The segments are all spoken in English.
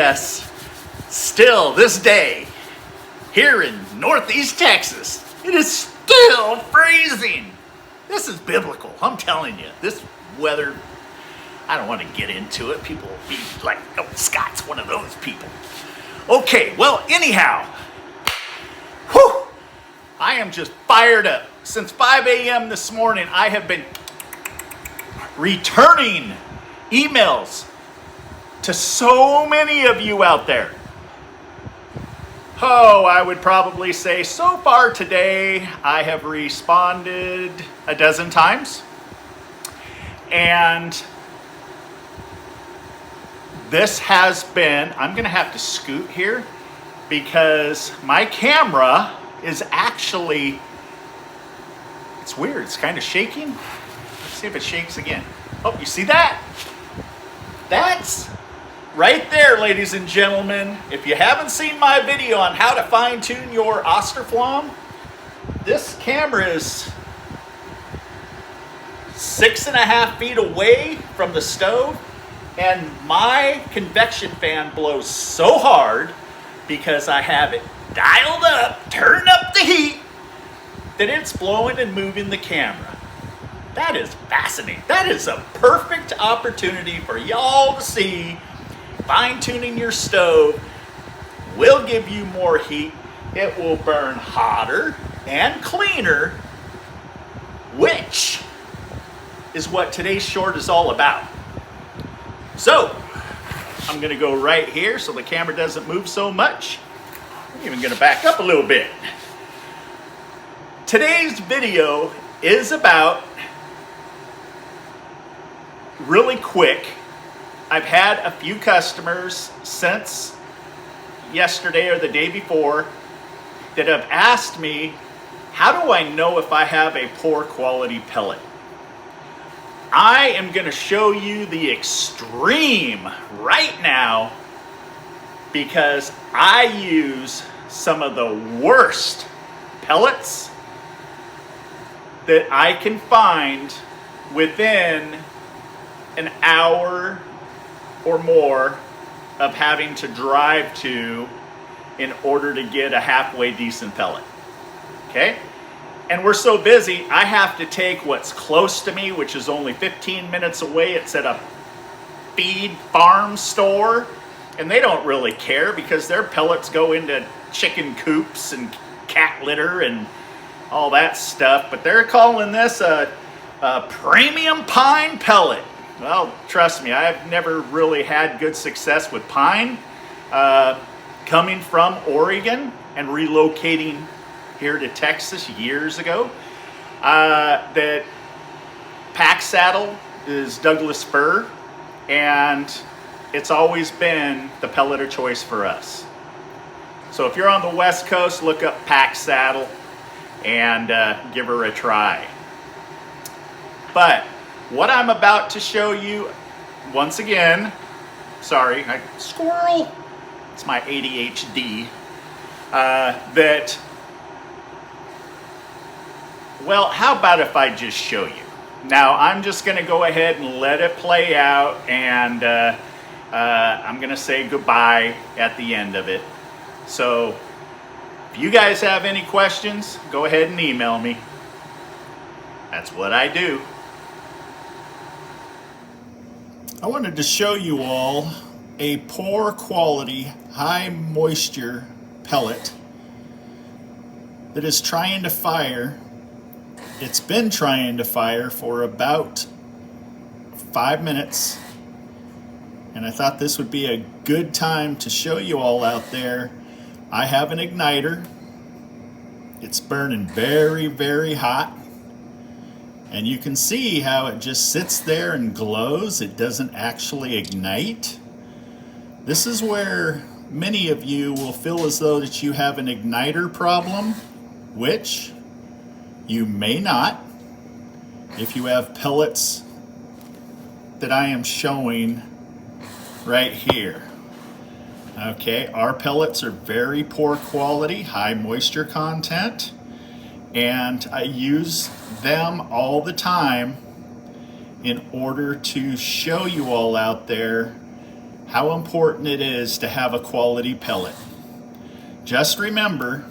yes, still this day, here in Northeast Texas, it is still freezing. This is biblical, I'm telling you. This weather, I don't want to get into it. People will be like, oh, Scott's one of those people. Okay, well, anyhow, whew, I am just fired up. Since 5 a.m. this morning, I have been returning emails to so many of you out there. Oh, I would probably say so far today, I have responded a dozen times. And this has been, I'm going to have to scoot here because my camera is actually, it's weird, it's kind of shaking. Let's see if it shakes again. Oh, you see that? That's right there, ladies and gentlemen. If you haven't seen my video on how to fine-tune your Austroflamm, this camera is 6.5 feet away from the stove, and my convection fan blows so hard because I have it dialed up, turned up the heat, that it's blowing and moving the camera. That is fascinating. That is a perfect opportunity for y'all to see fine-tuning your stove will give you more heat. It will burn hotter and cleaner, which is what today's short is all about. So, I'm gonna go right here so the camera doesn't move so much. I'm even gonna back up a little bit. Today's video is about, really quick, I've had a few customers since yesterday or the day before that have asked me, how do I know if I have a poor quality pellet? I am going to show you the extreme right now because I use some of the worst pellets that I can find within an hour or more of having to drive to in order to get a halfway decent pellet. Okay? And we're so busy, I have to take what's close to me, which is only 15 minutes away. It's at a feed farm store, and they don't really care because their pellets go into chicken coops and cat litter and all that stuff, but they're calling this a premium pine pellet. Well, trust me, I've never really had good success with pine. Coming from Oregon and relocating here to Texas years ago, that pack saddle is Douglas fir, and it's always been the pellet of choice for us. So if you're on the West Coast, look up pack saddle and give her a try. But what I'm about to show you, once again, sorry, squirrel, it's my ADHD, that, well, how about if I just show you? Now, I'm just going to go ahead and let it play out, and I'm going to say goodbye at the end of it. So, if you guys have any questions, go ahead and email me. That's what I do. I wanted to show you all a poor quality, high moisture pellet that is trying to fire. It's been trying to fire for about 5 minutes, and I thought this would be a good time to show you all out there. I have an igniter. It's burning very, very hot. And you can see how it just sits there and glows. It doesn't actually ignite. This is where many of you will feel as though that you have an igniter problem, which you may not if you have pellets that I am showing right here. Okay, our pellets are very poor quality, high moisture content, and I use them all the time in order to show you all out there how important it is to have a quality pellet. Just remember,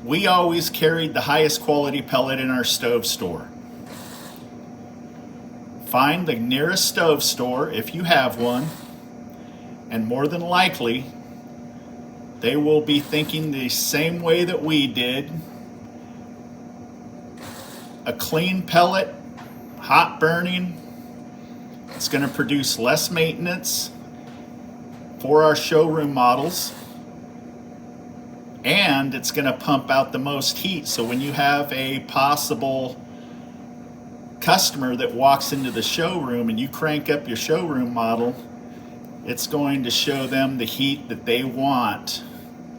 we always carried the highest quality pellet in our stove store. Find the nearest stove store if you have one, and more than likely, they will be thinking the same way that we did. A clean pellet, hot burning, it's going to produce less maintenance for our showroom models, and it's going to pump out the most heat. So when you have a possible customer that walks into the showroom and you crank up your showroom model, it's going to show them the heat that they want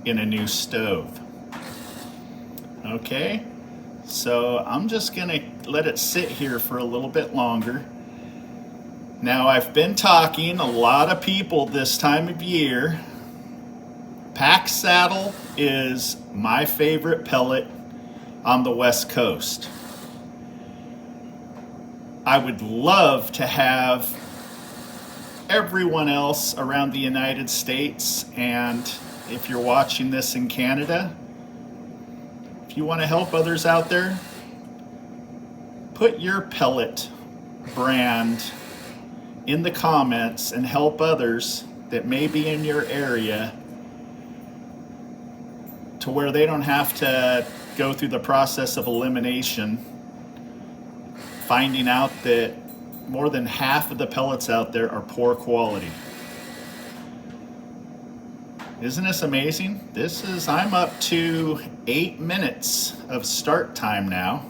in a new stove. Okay, so I'm just gonna let it sit here for a little bit longer. Now, I've been talking a lot of people this time of year. Pack saddle is my favorite pellet on the West Coast. I would love to have everyone else around the United States, and if you're watching this in Canada, if you want to help others out there, put your pellet brand in the comments and help others that may be in your area to where they don't have to go through the process of elimination, finding out that more than half of the pellets out there are poor quality. Isn't this amazing? I'm up to 8 minutes of start time now.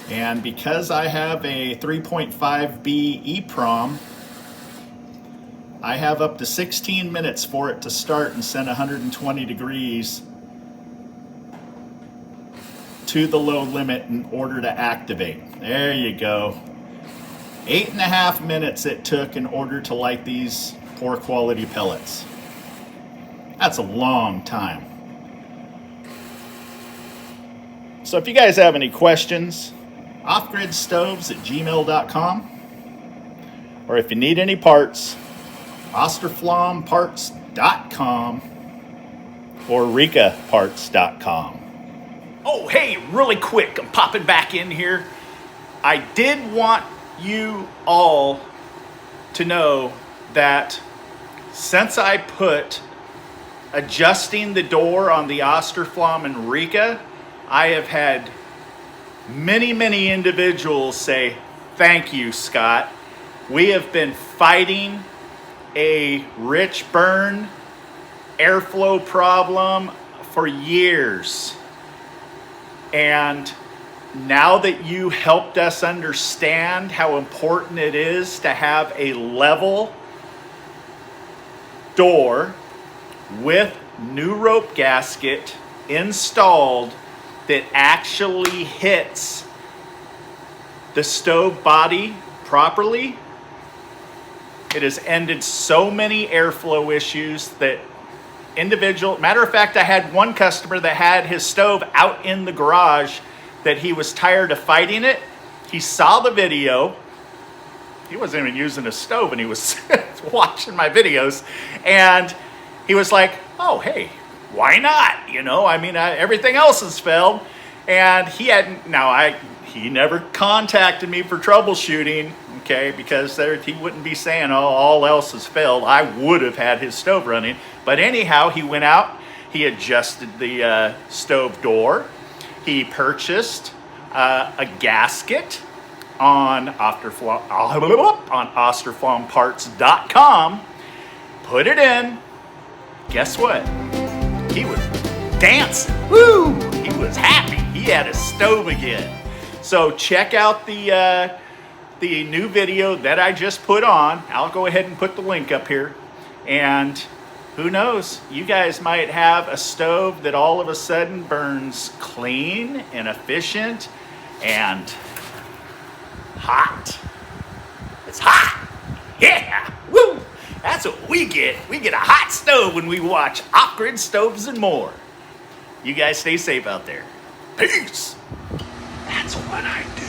And because I have a 3.5B EEPROM, I have up to 16 minutes for it to start and send 120 degrees to the low limit in order to activate. There you go. 8.5 minutes it took in order to light these poor quality pellets. That's a long time. So if you guys have any questions, offgridstoves@gmail.com, or if you need any parts, Austroflammparts.com or RIKAparts.com. Oh, hey, really quick, I'm popping back in here. I did want you all to know that since I put adjusting the door on the Austroflamm and RIKA, I have had many individuals say, "Thank you, Scott. We have been fighting a rich burn airflow problem for years. And now that you helped us understand how important it is to have a level door with new rope gasket installed that actually hits the stove body properly, it has ended so many airflow issues that matter of fact, I had one customer that had his stove out in the garage that he was tired of fighting it. He saw the video. He wasn't even using a stove and he was watching my videos, and he was like, "Oh, hey, why not? Everything else has failed." And he never contacted me for troubleshooting, okay, because he wouldn't be saying, "Oh, all else has failed." I would have had his stove running. But anyhow, he went out, he adjusted the stove door, he purchased a gasket on Austroflammparts.com, put it in. Guess what? He was dancing. Woo! He was happy. He had a stove again. So check out the new video that I just put on. I'll go ahead and put the link up here. And who knows? You guys might have a stove that all of a sudden burns clean and efficient and hot. It's hot. Yeah. Woo! That's what we get. We get a hot stove when we watch Off-Grid Stoves and More. You guys stay safe out there. Peace. That's what I do.